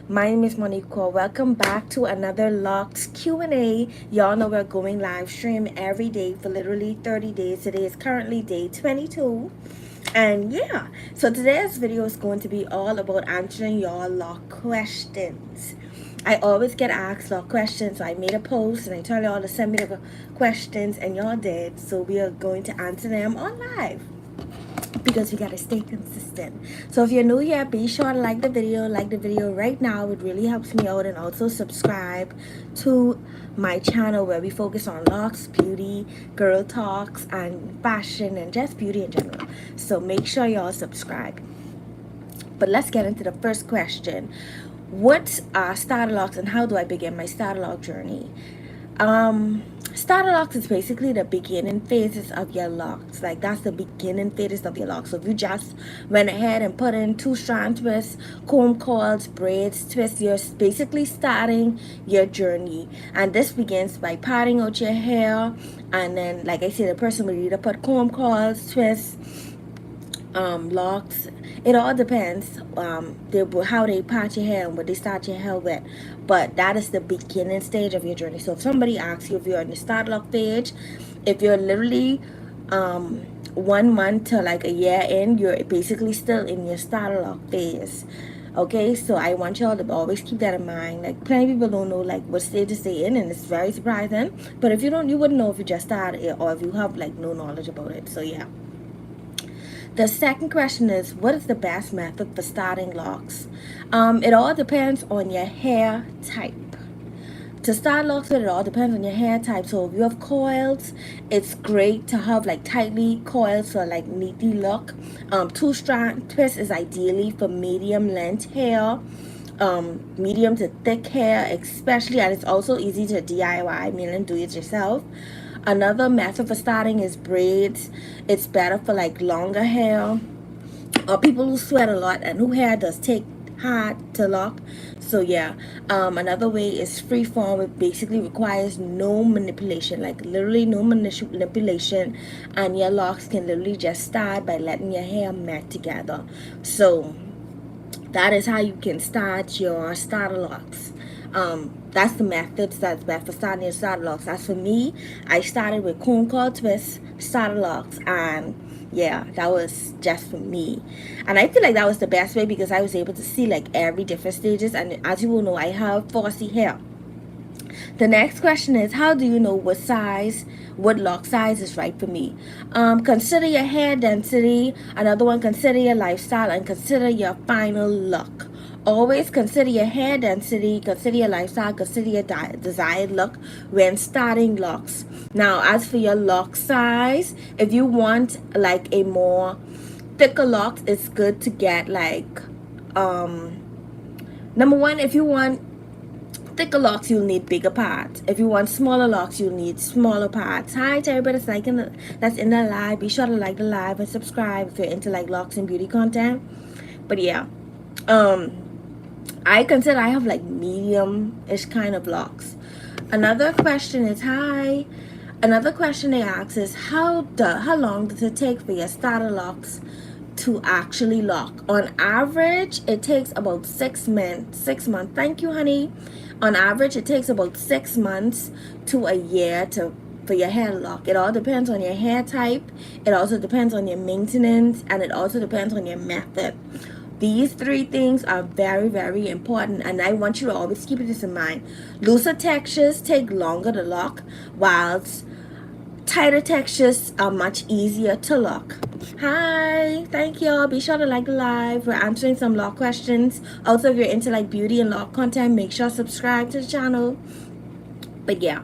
My name is Monica. Welcome back to another Locs Q&A. Y'all know we're going live stream every day for literally 30 days. Today is currently day 22. And yeah, so today's video is going to be all about answering your Loc questions. I always get asked Loc questions, so I made a post and I tell y'all to send me the questions, and y'all did. So we are going to answer them on live, because we gotta stay consistent. So if you're new here, be sure to like the video right now. It really helps me out. And also subscribe to my channel where we focus on locks, beauty, girl talks, and fashion, and just beauty in general. So make sure y'all subscribe. But let's get into the first question. What are starter locks and how do I begin my starter lock journey? Starter locks is basically the beginning phases of your locks. Like, that's the beginning phases of your locks. So if you just went ahead and put in 2-strand twists, comb coils, braids, twists, you're basically starting your journey. And this begins by parting out your hair, and then, like I said, the person will either put comb coils, twists, locks. It all depends how they part your hair and what they start your hair with. But that is the beginning stage of your journey. So if somebody asks you if you're in the start lock stage, if you're literally 1 month to like a year in, you're basically still in your starter lock phase. Okay, so I want y'all to always keep that in mind. Like, plenty of people don't know like what stage to stay in, and it's very surprising. But if you don't, you wouldn't know if you just started it or if you have like no knowledge about it. So yeah. The second question is, what is the best method for starting locks? It all depends on your hair type. To start locks with, it all depends on your hair type. So if you have coils, it's great to have like tightly coiled, so like neatly look. 2-strand twist is ideally for medium length hair, medium to thick hair especially, and it's also easy to DIY, meaning do it yourself. Another method for starting is braids. It's better for like longer hair or people who sweat a lot and who hair does take hard to lock. So yeah, another way is freeform. It basically requires no manipulation, like literally no manipulation, and your locks can literally just start by letting your hair mat together. So that is how you can start your starter locks. That's the methods that's best for starting your starter locks. As for me, I started with comb coil twists, starter locks, and yeah, that was just for me. And I feel like that was the best way because I was able to see like every different stages. And as you will know, I have 4C hair. The next question is, how do you know what lock size is right for me? Consider your hair density. Another one, consider your lifestyle, and consider your final look. Always consider your hair density, consider your lifestyle, consider your desired look when starting locks. Now, as for your lock size, if you want like a more thicker locks, it's good to get like number one, if you want thicker locks, you'll need bigger parts. If you want smaller locks, you'll need smaller parts. Hi to everybody that's in the live. Be sure to like the live and subscribe if you're into like locks and beauty content. But yeah, I consider I have like medium-ish kind of locks. Another question is, another question they ask is, how long does it take for your starter locks to actually lock? On average, it takes about 6 months. Thank you, honey. On average, it takes about 6 months to a year for your hair to lock. It all depends on your hair type. It also depends on your maintenance, and it also depends on your method. These 3 things are very, very important, and I want you to always keep this in mind. Looser textures take longer to lock, whilst tighter textures are much easier to lock. Hi, thank y'all. Be sure to like the live. We're answering some lock questions. Also, if you're into like beauty and lock content, make sure to subscribe to the channel. But yeah,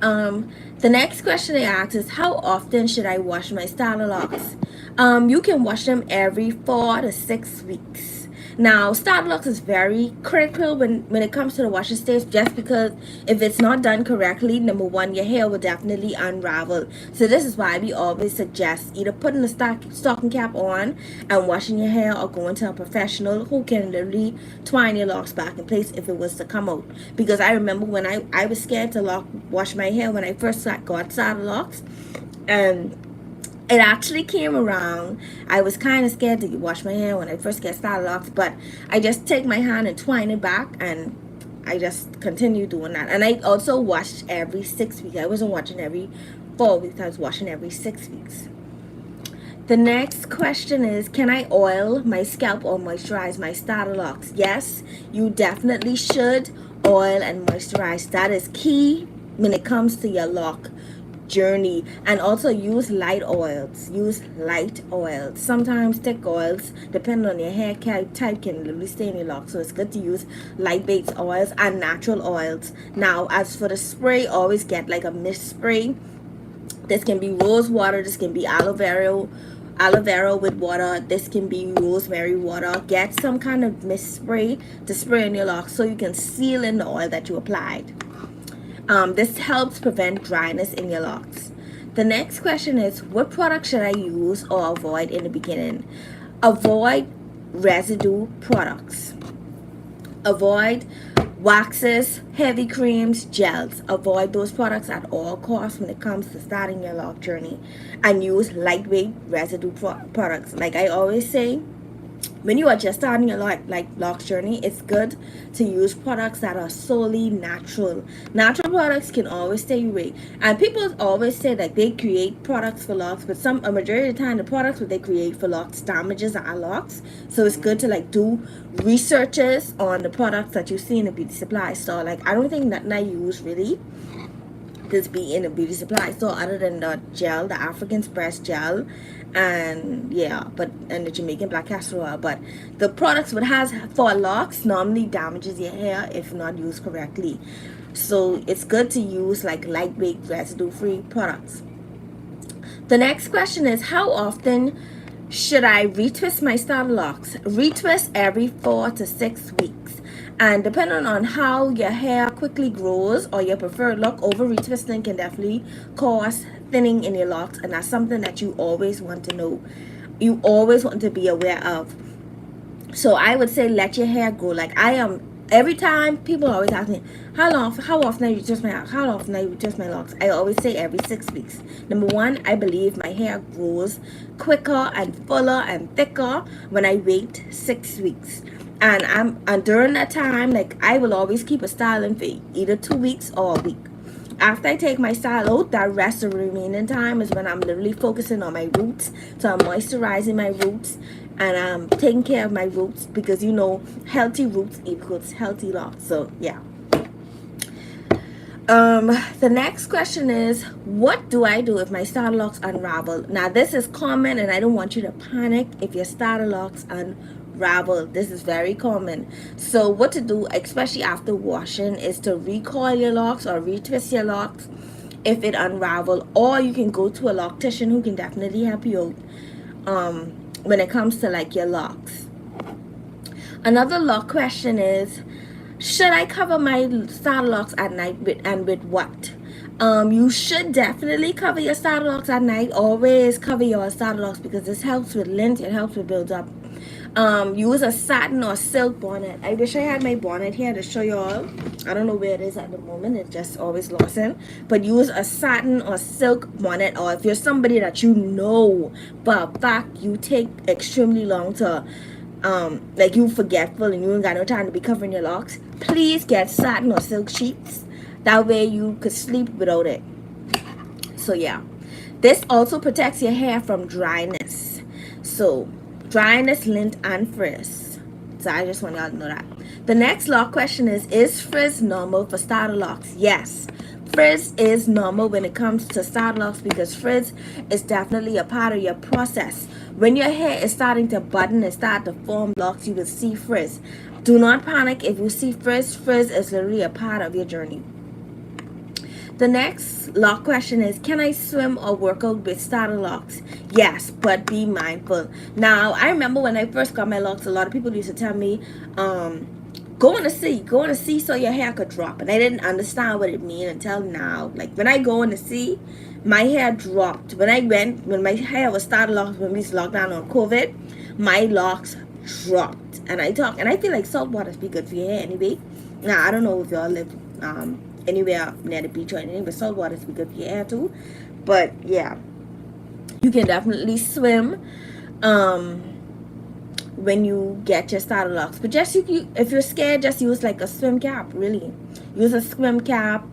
the next question they ask is, how often should I wash my starter locks? You can wash them every 4 to 6 weeks. Now, starter locks is very critical when it comes to the washing stage, just because if it's not done correctly, number one, your hair will definitely unravel. So this is why we always suggest either putting a stocking cap on and washing your hair, or going to a professional who can literally twine your locks back in place if it was to come out. Because I remember when I was scared to wash my hair when I first got starter locks, and It actually came around. I was kind of scared to wash my hair when I first get started off, but I just take my hand and twine it back, and I just continue doing that. And I also washed every 6 weeks. I wasn't washing every 4 weeks. I was washing every 6 weeks. The next question is, can I oil my scalp or moisturize my starter locks? Yes, you definitely should oil and moisturize. That is key when it comes to your lock journey. And also use light oils. Use light oils. Sometimes thick oils, depending on your hair type, can literally stain your locks. So it's good to use light based oils and natural oils. Now, as for the spray, always get like a mist spray. This can be rose water. This can be aloe vera with water. This can be rosemary water. Get some kind of mist spray to spray in your locks so you can seal in the oil that you applied. This helps prevent dryness in your locks. The next question is, what product should I use or avoid in the beginning? Avoid residue products. Avoid waxes, heavy creams, gels. Avoid those products at all costs when it comes to starting your lock journey. And use lightweight residue products. Like I always say, when you are just starting your lock journey, it's good to use products that are solely natural. Natural products can always stay away. And people always say that they create products for locks, but a majority of the time the products that they create for locks damages our locks. So it's good to like do researches on the products that you see in the beauty supply store. Like I don't think nothing I use really just be in a beauty supply store other than the gel, the African Express gel, and and the Jamaican black castor oil. But the products what has for locks normally damages your hair if not used correctly. So it's good to use like lightweight residue free products. The next question is, how often should I retwist my starter locks? Retwist every 4 to 6 weeks. And depending on how your hair quickly grows or your preferred look, over retwisting can definitely cause thinning in your locks. And that's something that you always want to know. You always want to be aware of. So I would say let your hair grow. Like I am, every time people always ask me, how often I retwist my locks? How often I retwist my locks? I always say every 6 weeks. Number one, I believe my hair grows quicker and fuller and thicker when I wait 6 weeks. And during that time, like I will always keep a style in for either 2 weeks or a week. After I take my style out, that rest of the remaining time is when I'm literally focusing on my roots. So I'm moisturizing my roots and I'm taking care of my roots, because you know healthy roots equals healthy locks. So yeah. The next question is, what do I do if my starter locks unravel? Now this is common and I don't want you to panic if your starter locks unravel. This is very common. So what to do, especially after washing, is to recoil your locks or retwist your locks if it unravel, or you can go to a loctician who can definitely help you out when it comes to like your locks. Another lock question is, should I cover my starter locks at night with what? You should definitely cover your starter locks at night. Always cover your starter locks because this helps with lint. It helps with build up. Use a satin or silk bonnet. I wish I had my bonnet here to show you all. I don't know where it is at the moment. It's just always lost in. But use a satin or silk bonnet, or if you're somebody that you know for a fact you take extremely long to like you forgetful and you ain't got no time to be covering your locks, please get satin or silk sheets. That way you could sleep without it. So yeah, this also protects your hair from dryness. So dryness, lint, and frizz. So I just want y'all to know that. The next lock question is frizz normal for starter locks? Yes, frizz is normal when it comes to starter locks, because frizz is definitely a part of your process. When your hair is starting to button and start to form locks, you will see frizz. Do not panic if you see frizz. Frizz is literally a part of your journey. The next lock question is, can I swim or work out with starter locks? Yes, but be mindful. Now, I remember when I first got my locks, a lot of people used to tell me, go in the sea so your hair could drop. And I didn't understand what it mean until now. Like when I go in the sea, my hair dropped. When my hair was started locks, when we was locked down on COVID, my locks dropped. And I feel like salt water is be good for your hair anyway. Now, I don't know if y'all live anywhere near the beach or anything, but salt water is be good for your hair too. But yeah, You can definitely swim when you get your starter locks. But just if you're scared, just use like a swim cap. Really, use a swim cap.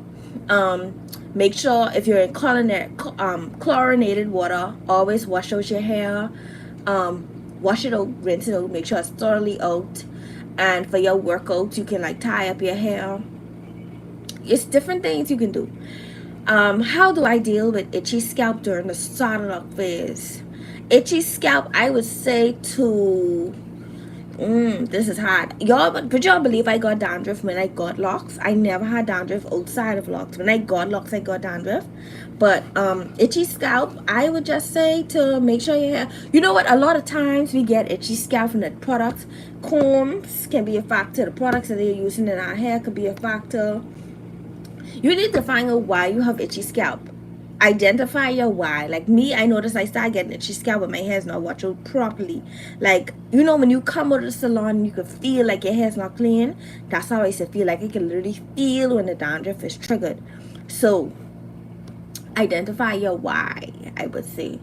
Make sure if you're in chlorinated water, always wash out your hair. Wash it out, rinse it out, make sure it's thoroughly out. And for your workouts, you can like tie up your hair. It's different things you can do. How do I deal with itchy scalp during the starter lock phase? Itchy scalp, I would say to this is hard. But y'all believe I got dandruff when I got locks? I never had dandruff outside of locks. When I got locks, I got dandruff. But itchy scalp, I would just say to make sure your hair. You know what? A lot of times we get itchy scalp from the products. Combs can be a factor. The products that they're using in our hair could be a factor. You need to find out why you have itchy scalp. Identify your why. Like me, I noticed I started getting itchy scalp when my hair's not washed out properly. Like, you know, when you come out of the salon, you can feel like your hair's not clean. That's how I used to feel. Like I can literally feel when the dandruff is triggered. So identify your why, I would say.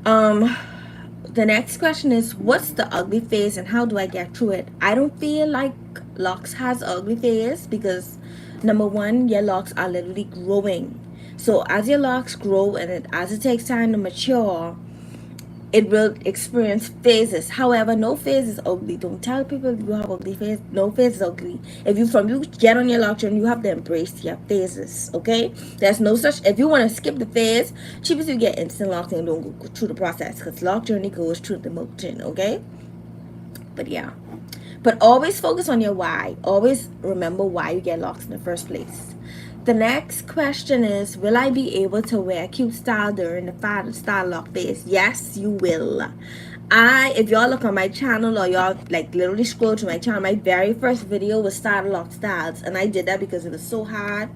The next question is, what's the ugly phase and how do I get through it? I don't feel like locks has ugly phase because number one, your locks are literally growing. So as your locks grow and as it takes time to mature, it will experience phases. However, no phase is ugly. Don't tell people you have ugly phase. No phase is ugly. If you get on your lock journey, you have to embrace your phases. Okay? There's no such. If you want to skip the phase, cheapest you get instant locks and don't go through the process because lock journey goes through the motion. Okay? But yeah. But always focus on your why. Always remember why you get locks in the first place. The next question is, will I be able to wear cute style during the style lock phase? Yes, you will. If y'all look on my channel or y'all like literally scroll to my channel, my very first video was starter lock styles, and I did that because it was so hard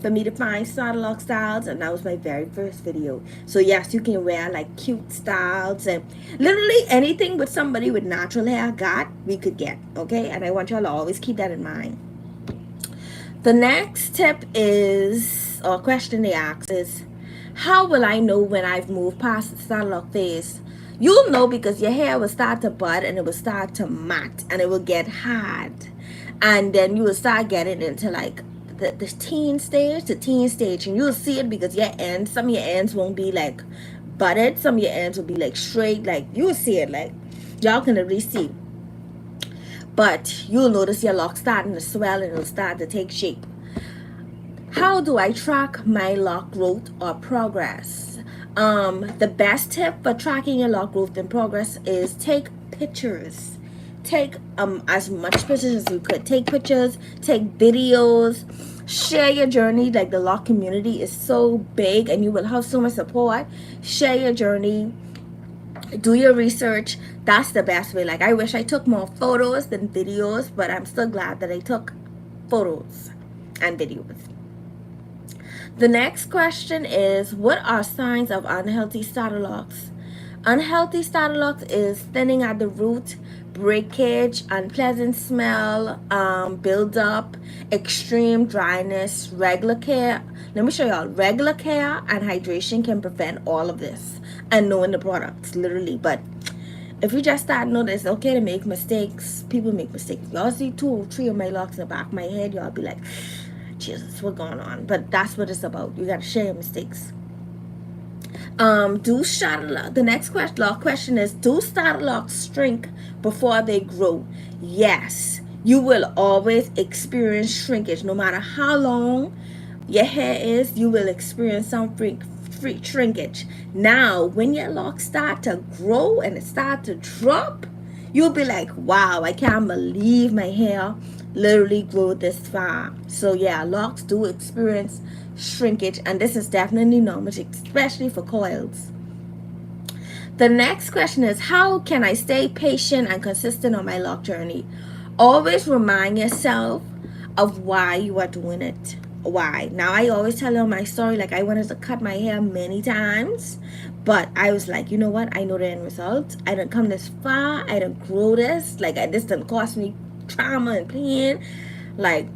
for me to find starter lock styles, and that was my very first video. So yes, you can wear like cute styles and literally anything with somebody with natural hair we could get. Okay, and I want y'all to always keep that in mind. The next tip is, or question they ask is, how will I know when I've moved past the starter lock phase? You'll know because your hair will start to bud and it will start to mat and it will get hard. And then you will start getting into like the teen stage, and you'll see it because some of your ends won't be like budded, some of your ends will be like straight, like you will see it, like y'all can really see. But you'll notice your lock starting to swell and it'll start to take shape. How do I track my lock growth or progress? The best tip for tracking your lock growth and progress is take pictures. Take as much pictures as you could. Take pictures, take videos, share your journey. Like the lock community is so big and you will have so much support. Share your journey. Do your research. That's the best way. Like I wish I took more photos than videos, but I'm still glad that I took photos and videos. The next question is, what are signs of unhealthy starter locks? Unhealthy starter locks is thinning at the root, breakage, unpleasant smell, build-up, extreme dryness, regular care. Let me show y'all. Regular care and hydration can prevent all of this, and knowing the products, literally. But if you just start knowing it's okay to make mistakes, people make mistakes. Y'all see 2 or 3 of my locks in the back of my head, y'all be like, Jesus, what's going on? But that's what it's about. You gotta share your mistakes. The next question is, do starter locks shrink before they grow? Yes, you will always experience shrinkage. No matter how long your hair is, you will experience some shrinkage. Now, when your locks start to grow and it start to drop, you'll be like, wow, I can't believe my hair literally grew this far. So yeah, locks do experience shrinkage, and this is definitely normal, especially for coils. The next question is, how can I stay patient and consistent on my lock journey? Always remind yourself of why you are doing it. Why? Now, I always tell you my story, like I wanted to cut my hair many times, but I was like, you know what? I know the end result. I didn't come this far. I didn't grow this. Like, this didn't cost me trauma and pain. Like,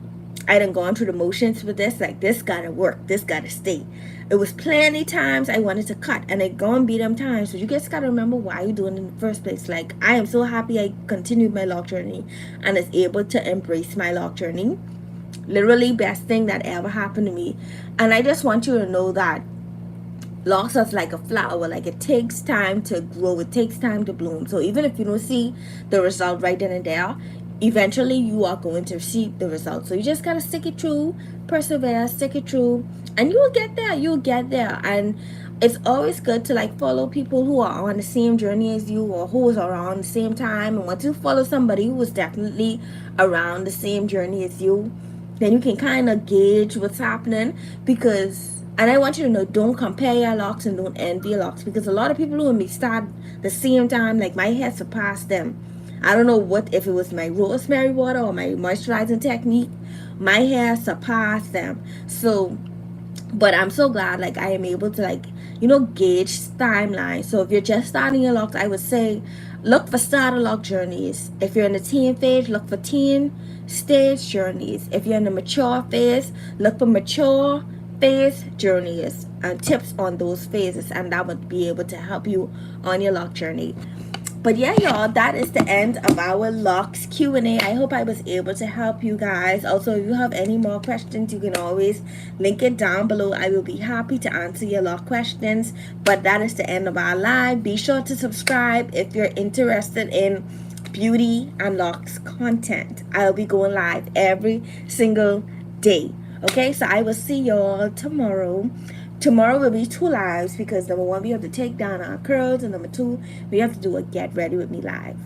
I done gone through the motions with this. Like, this gotta work. This gotta stay. It was plenty times I wanted to cut, and it gonna be them times. But you just gotta remember why you doing it in the first place. Like, I am so happy I continued my lock journey and is able to embrace my lock journey. Literally best thing that ever happened to me. And I just want you to know that locks is like a flower. Like, it takes time to grow, it takes time to bloom. So even if you don't see the result right then and there, eventually you are going to see the result. So you just gotta stick it through, persevere, stick it through, and you'll get there. You'll get there. And it's always good to like follow people who are on the same journey as you, or who is around the same time. And once you follow somebody who is definitely around the same journey as you, then you can kind of gauge what's happening. Because, and I want you to know, don't compare your locks and don't envy your locks, because a lot of people who may start the same time, like my hair surpassed them. I don't know what, if it was my rosemary water or my moisturizing technique, my hair surpassed them. So, but I'm so glad, like, I am able to, like, gauge timeline. So if you're just starting your locks, I would say look for starter lock journeys. If you're in the teen phase, look for teen stage journeys. If you're in the mature phase, look for mature phase journeys and tips on those phases, and that would be able to help you on your lock journey. But yeah, y'all, that is the end of our locks Q&A. I hope I was able to help you guys. Also, if you have any more questions, you can always link it down below. I will be happy to answer your lock questions. But that is the end of our live. Be sure to subscribe if you're interested in beauty and locks content. I'll be going live every single day. Okay, so I will see y'all tomorrow. Tomorrow will be 2 lives, because number 1, we have to take down our curls, and number 2, we have to do a get ready with me live.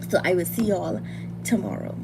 So I will see y'all tomorrow.